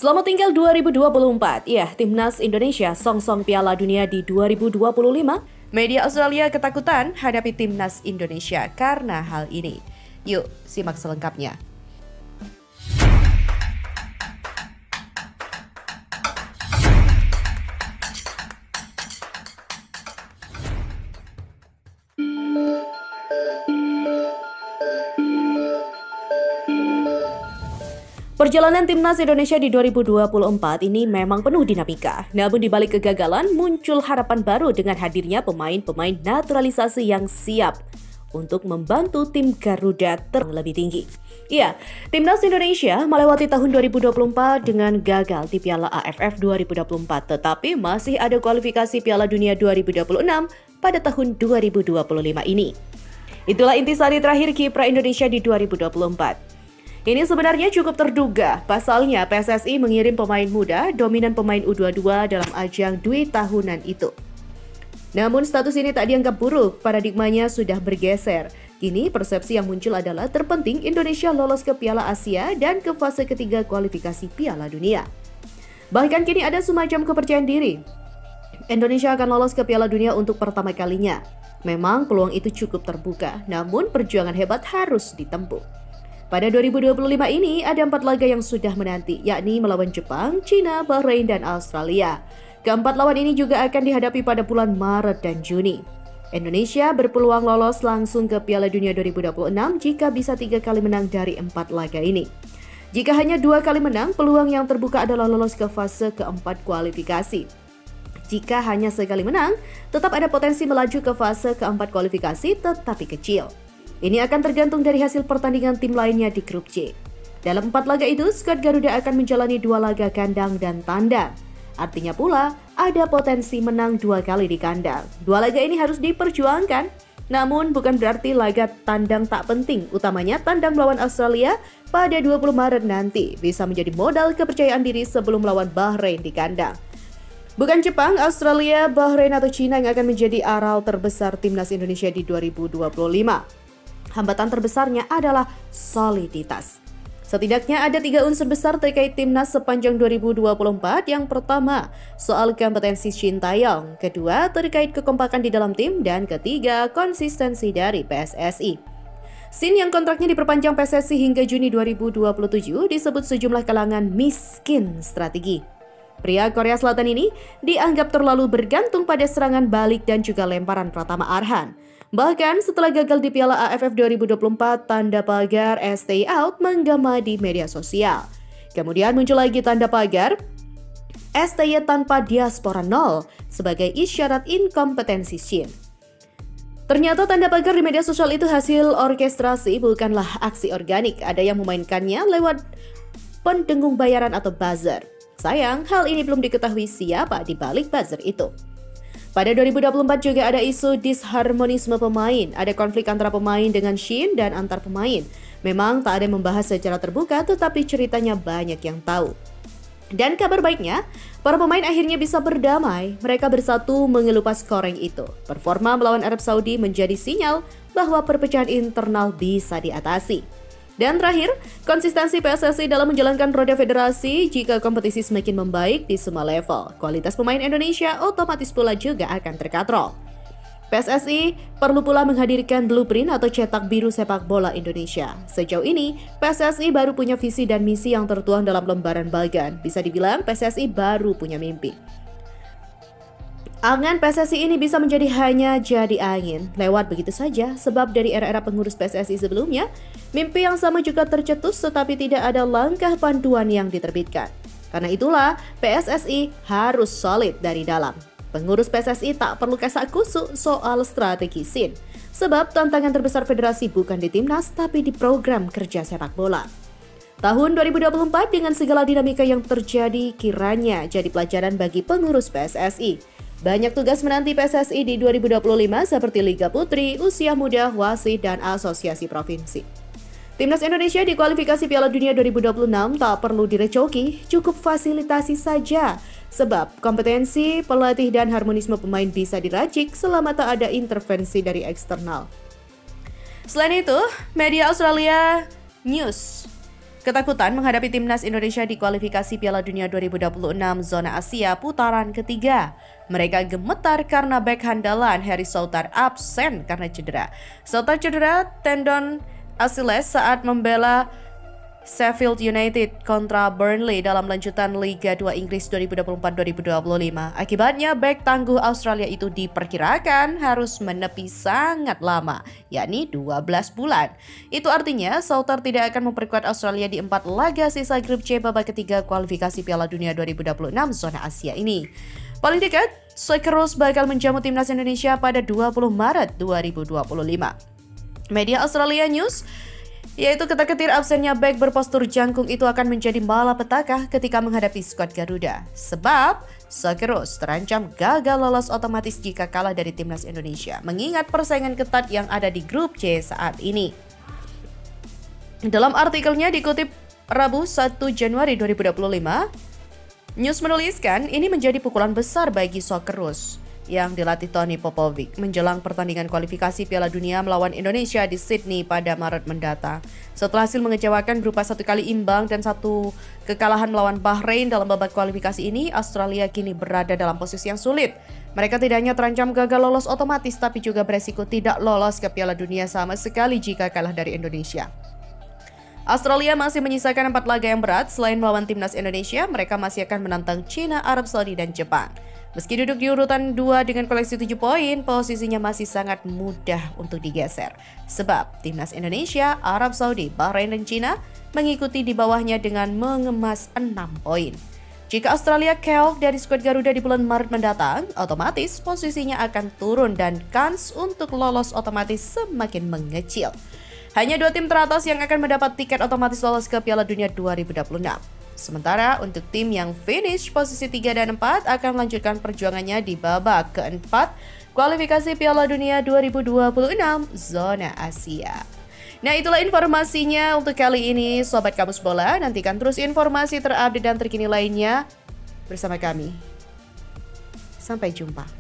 Selamat tinggal 2024. Ya, Timnas Indonesia song-song Piala Dunia di 2025. Media Australia ketakutan hadapi Timnas Indonesia karena hal ini. Yuk, simak selengkapnya. Perjalanan Timnas Indonesia di 2024 ini memang penuh dinamika. Namun di balik kegagalan muncul harapan baru dengan hadirnya pemain-pemain naturalisasi yang siap untuk membantu tim Garuda terlebih tinggi. Iya, Timnas Indonesia melewati tahun 2024 dengan gagal di Piala AFF 2024, tetapi masih ada kualifikasi Piala Dunia 2026 pada tahun 2025 ini. Itulah intisari terakhir kiprah Indonesia di 2024. Ini sebenarnya cukup terduga, pasalnya PSSI mengirim pemain muda dominan pemain U22 dalam ajang Dwi tahunan itu. Namun status ini tak dianggap buruk, paradigmanya sudah bergeser. Kini persepsi yang muncul adalah terpenting Indonesia lolos ke Piala Asia dan ke fase ketiga kualifikasi Piala Dunia. Bahkan kini ada semacam kepercayaan diri. Indonesia akan lolos ke Piala Dunia untuk pertama kalinya. Memang peluang itu cukup terbuka, namun perjuangan hebat harus ditempuh. Pada 2025 ini ada 4 laga yang sudah menanti, yakni melawan Jepang, China, Bahrain, dan Australia. Keempat lawan ini juga akan dihadapi pada bulan Maret dan Juni. Indonesia berpeluang lolos langsung ke Piala Dunia 2026 jika bisa 3 kali menang dari 4 laga ini. Jika hanya 2 kali menang, peluang yang terbuka adalah lolos ke fase keempat kualifikasi. Jika hanya sekali menang, tetap ada potensi melaju ke fase keempat kualifikasi tetapi kecil. Ini akan tergantung dari hasil pertandingan tim lainnya di grup C. Dalam 4 laga itu, skuad Garuda akan menjalani 2 laga kandang dan tandang. Artinya pula, ada potensi menang 2 kali di kandang. 2 laga ini harus diperjuangkan. Namun bukan berarti laga tandang tak penting, utamanya tandang melawan Australia pada 20 Maret nanti bisa menjadi modal kepercayaan diri sebelum melawan Bahrain di kandang. Bukan Jepang, Australia, Bahrain atau China yang akan menjadi aral terbesar Timnas Indonesia di 2025. Hambatan terbesarnya adalah soliditas. Setidaknya ada 3 unsur besar terkait Timnas sepanjang 2024. Yang pertama, soal kompetensi Shin Tae-yong. Kedua, terkait kekompakan di dalam tim. Dan ketiga, konsistensi dari PSSI. Shin yang kontraknya diperpanjang PSSI hingga Juni 2027 disebut sejumlah kalangan miskin strategi. Pria Korea Selatan ini dianggap terlalu bergantung pada serangan balik dan juga lemparan Pratama Arhan. Bahkan setelah gagal di Piala AFF 2024, tanda pagar stay out menggema di media sosial. Kemudian muncul lagi tanda pagar STY tanpa diaspora 0 sebagai isyarat inkompetensi Shin. Ternyata tanda pagar di media sosial itu hasil orkestrasi, bukanlah aksi organik. Ada yang memainkannya lewat pendengung bayaran atau buzzer. Sayang, hal ini belum diketahui siapa di balik buzzer itu. Pada 2024 juga ada isu disharmonisme pemain, ada konflik antara pemain dengan Shin dan antar pemain. Memang tak ada yang membahas secara terbuka, tetapi ceritanya banyak yang tahu. Dan kabar baiknya, para pemain akhirnya bisa berdamai. Mereka bersatu mengelupas koreng itu. Performa melawan Arab Saudi menjadi sinyal bahwa perpecahan internal bisa diatasi. Dan terakhir, konsistensi PSSI dalam menjalankan roda federasi. Jika kompetisi semakin membaik di semua level, kualitas pemain Indonesia otomatis pula juga akan terkatrol. PSSI perlu pula menghadirkan blueprint atau cetak biru sepak bola Indonesia. Sejauh ini, PSSI baru punya visi dan misi yang tertuang dalam lembaran bagan. Bisa dibilang PSSI baru punya mimpi. Angan PSSI ini bisa menjadi hanya jadi angin, lewat begitu saja, sebab dari era-era pengurus PSSI sebelumnya, mimpi yang sama juga tercetus tetapi tidak ada langkah panduan yang diterbitkan. Karena itulah, PSSI harus solid dari dalam. Pengurus PSSI tak perlu kasak kusuk soal strategi Shin, sebab tantangan terbesar federasi bukan di timnas tapi di program kerja sepak bola. Tahun 2024 dengan segala dinamika yang terjadi kiranya jadi pelajaran bagi pengurus PSSI. Banyak tugas menanti PSSI di 2025 seperti Liga Putri, Usia Muda, Wasit, dan Asosiasi Provinsi. Timnas Indonesia di kualifikasi Piala Dunia 2026 tak perlu direcoki, cukup fasilitasi saja. Sebab kompetensi, pelatih, dan harmonisme pemain bisa diracik selama tak ada intervensi dari eksternal. Selain itu, media Australia News ketakutan menghadapi timnas Indonesia di kualifikasi Piala Dunia 2026 zona Asia putaran ketiga. Mereka gemetar karena bek handalan Harry Souttar absen karena cedera. Souttar cedera tendon Achilles saat membela Sheffield United kontra Burnley dalam lanjutan Liga 2 Inggris 2024-2025. Akibatnya, bek tangguh Australia itu diperkirakan harus menepi sangat lama, yakni 12 bulan. Itu artinya Souttar tidak akan memperkuat Australia di 4 laga sisa grup C babak ketiga kualifikasi Piala Dunia 2026 zona Asia ini. Paling dekat, Socceroos bakal menjamu timnas Indonesia pada 20 Maret 2025. Media Australia News yaitu ketar-ketir absennya bek berpostur jangkung itu akan menjadi malapetaka ketika menghadapi skuad Garuda. Sebab Socceroos terancam gagal lolos otomatis jika kalah dari timnas Indonesia, mengingat persaingan ketat yang ada di grup C saat ini. Dalam artikelnya dikutip Rabu 1 Januari 2025, News menuliskan ini menjadi pukulan besar bagi Socceroos yang dilatih Tony Popovic menjelang pertandingan kualifikasi Piala Dunia melawan Indonesia di Sydney pada Maret mendatang. Setelah hasil mengecewakan berupa 1 kali imbang dan 1 kekalahan melawan Bahrain dalam babak kualifikasi ini, Australia kini berada dalam posisi yang sulit. Mereka tidak hanya terancam gagal lolos otomatis, tapi juga beresiko tidak lolos ke Piala Dunia sama sekali jika kalah dari Indonesia. Australia masih menyisakan 4 laga yang berat. Selain melawan timnas Indonesia, mereka masih akan menantang China, Arab Saudi, dan Jepang. Meski duduk di urutan 2 dengan koleksi 7 poin, posisinya masih sangat mudah untuk digeser. Sebab timnas Indonesia, Arab Saudi, Bahrain, dan China mengikuti di bawahnya dengan mengemas 6 poin. Jika Australia keok dari skuad Garuda di bulan Maret mendatang, otomatis posisinya akan turun dan kans untuk lolos otomatis semakin mengecil. Hanya 2 tim teratas yang akan mendapat tiket otomatis lolos ke Piala Dunia 2026. Sementara untuk tim yang finish posisi 3 dan 4 akan melanjutkan perjuangannya di babak keempat kualifikasi Piala Dunia 2026 zona Asia. Nah, itulah informasinya untuk kali ini Sobat Kamus Bola. Nantikan terus informasi terupdate dan terkini lainnya bersama kami. Sampai jumpa.